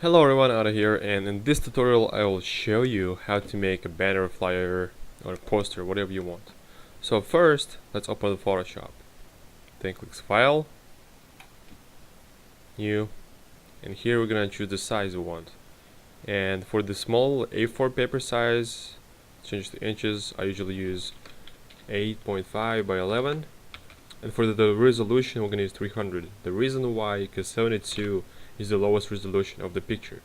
Hello everyone, out here, and in this tutorial I will show you how to make a banner, flyer, or a poster, whatever you want. So first, let's open the Photoshop. Then click File, New, and here we're gonna choose the size we want. And for the small A4 paper size, change the inches. I usually use 8.5 by 11. And for the resolution, we're gonna use 300. The reason why, because 72 is the lowest resolution of the picture,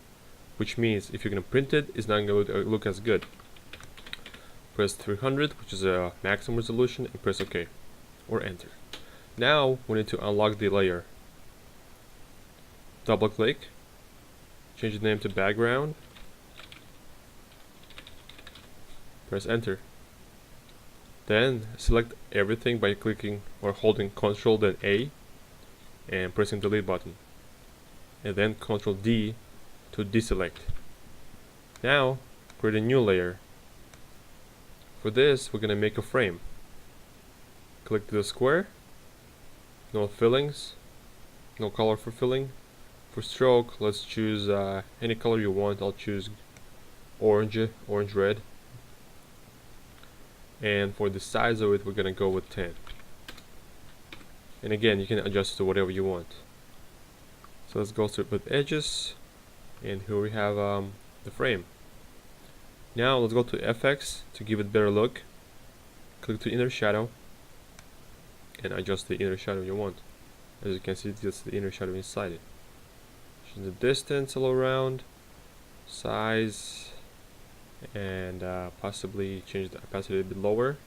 which means if you're gonna print it, it's not gonna look as good. Press 300, which is a maximum resolution, and press OK or Enter. Now we need to unlock the layer. Double click, change the name to background, press Enter. Then select everything by clicking or holding Ctrl then A and pressing the delete button, and then Ctrl D to deselect. Now create a new layer. For this, we're gonna make a frame. Click the square, no fillings, no color for filling. For stroke, let's choose any color you want. I'll choose orange red. And for the size of it, we're gonna go with 10. And again, you can adjust to whatever you want. So let's go through with edges, and here we have the frame. Now let's go to FX to give it better look. Click to inner shadow and adjust the inner shadow you want. As you can see, that's the inner shadow inside it. Change the distance all around, size, and possibly change the opacity a bit lower,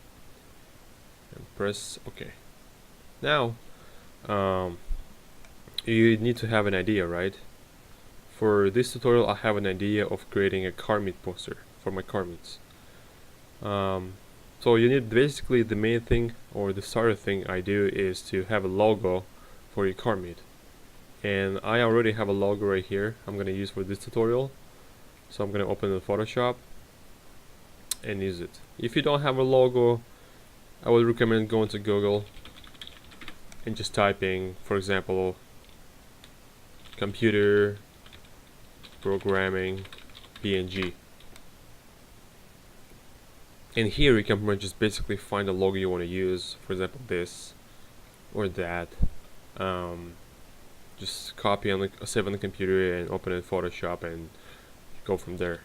and press OK. Now you need to have an idea, right? For this tutorial, I have an idea of creating a car meet poster for my car meets. So you need basically the main thing, or the starter thing I do, is to have a logo for your car meet. And I already have a logo right here I'm gonna use for this tutorial. So I'm gonna open the Photoshop and use it. If you don't have a logo, I would recommend going to Google and just typing, for example, computer programming PNG. And here you can just basically find the logo you want to use, for example this or that. Just copy and save on the computer and open it in Photoshop and go from there.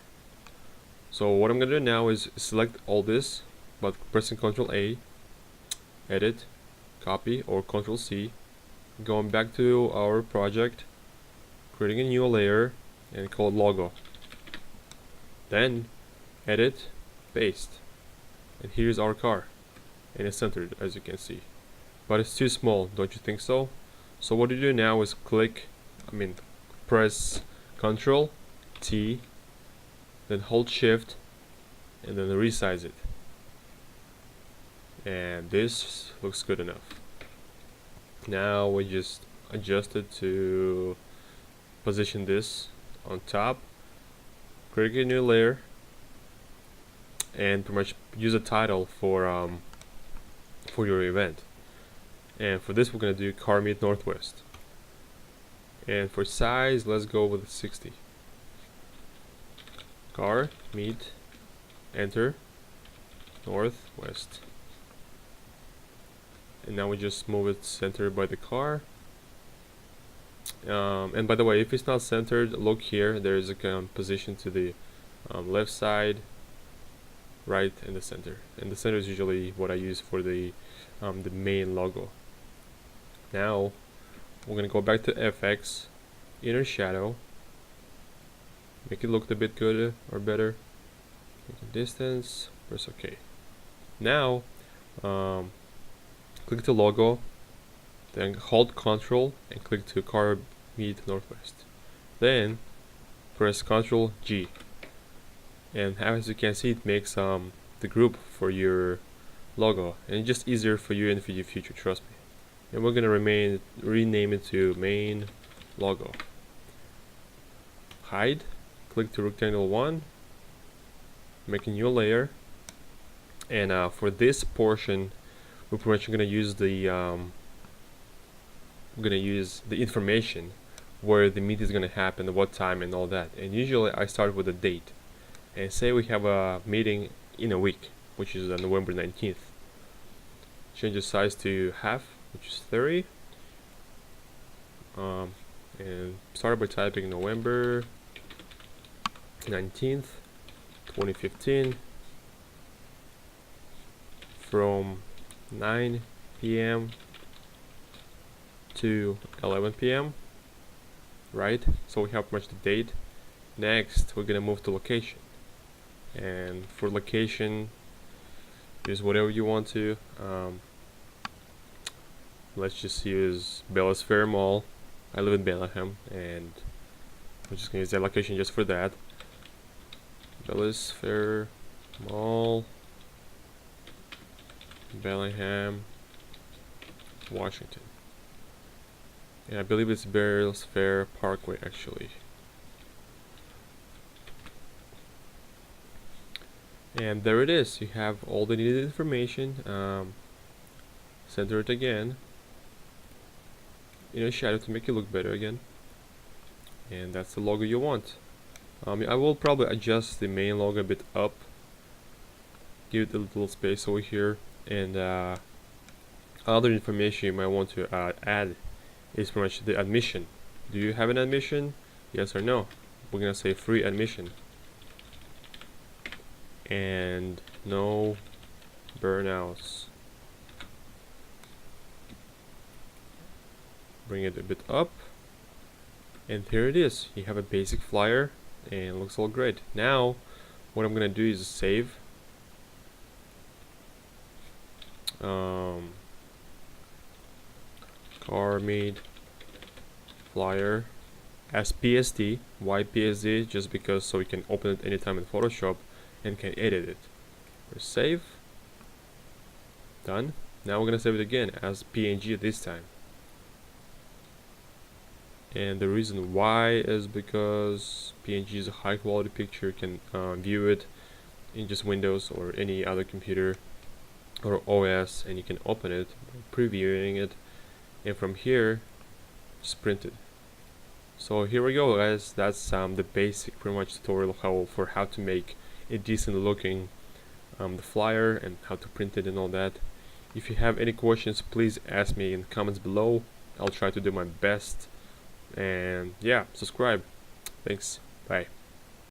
So what I'm gonna do now is select all this, but pressing Ctrl A, edit, copy, or Ctrl C, going back to our project, creating a new layer and call it logo. Then edit, paste, and here's our car, and it's centered as you can see, but it's too small, don't you think so? So what you do now is press Ctrl T, then hold Shift, and then resize it, and this looks good enough. Now we just adjust it to position this on top, create a new layer, and pretty much use a title for your event. And for this, we're gonna do Car Meet Northwest. And for size, let's go with 60. Car Meet, enter, Northwest. And now we just move it centered by the car. And by the way, if it's not centered, look here, there's a position to the left side, right, and the center. And the center is usually what I use for the main logo. Now we're gonna go back to FX, inner shadow, make it look a bit good or better. Make a distance, press OK. Now click the logo, then hold Ctrl and click to Car Meet Northwest. Then press Ctrl G, and as you can see, it makes the group for your logo, and it's just easier for you and for your future, trust me. And we're gonna rename it to main logo. Hide, click to rectangle 1, make a new layer, and for this portion we're pretty much gonna use the information where the meet is gonna happen, what time, and all that. And usually I start with a date. And say we have a meeting in a week, which is November 19th. Change the size to half, which is 30. And start by typing November 19th, 2015, from 9 p.m. to 11 p.m. Right? So we have pretty much the date. Next, we're gonna move to location. And for location, use whatever you want to. Let's just use Bella's Fair Mall. I live in Bellingham, and I'm just gonna use that location just for that. Bella's Fair Mall, Bellingham, Washington. And I believe it's Bella's Fair Parkway actually. And there it is. You have all the needed information. Center it again in a shadow to make it look better again. And that's the logo you want. I will probably adjust the main logo a bit up, give it a little space over here, and other information you might want to add is pretty much the admission. Do you have an admission? Yes or no? We're gonna say free admission. And no burnouts. Bring it a bit up, and here it is. You have a basic flyer and it looks all great. Now what I'm gonna do is save. Car meet flyer as PSD. Why PSD? Just because so you can open it anytime in Photoshop and can edit it. Press save. Done. Now we're gonna save it again as PNG this time. And the reason why is because PNG is a high quality picture. You can view it in just Windows or any other computer or OS, and you can open it by previewing it, and from here just print it. So here we go, guys. That's the basic pretty much tutorial for how to make a decent looking the flyer and how to print it and all that. If you have any questions, please ask me in the comments below. I'll try to do my best. And yeah, subscribe. Thanks. Bye.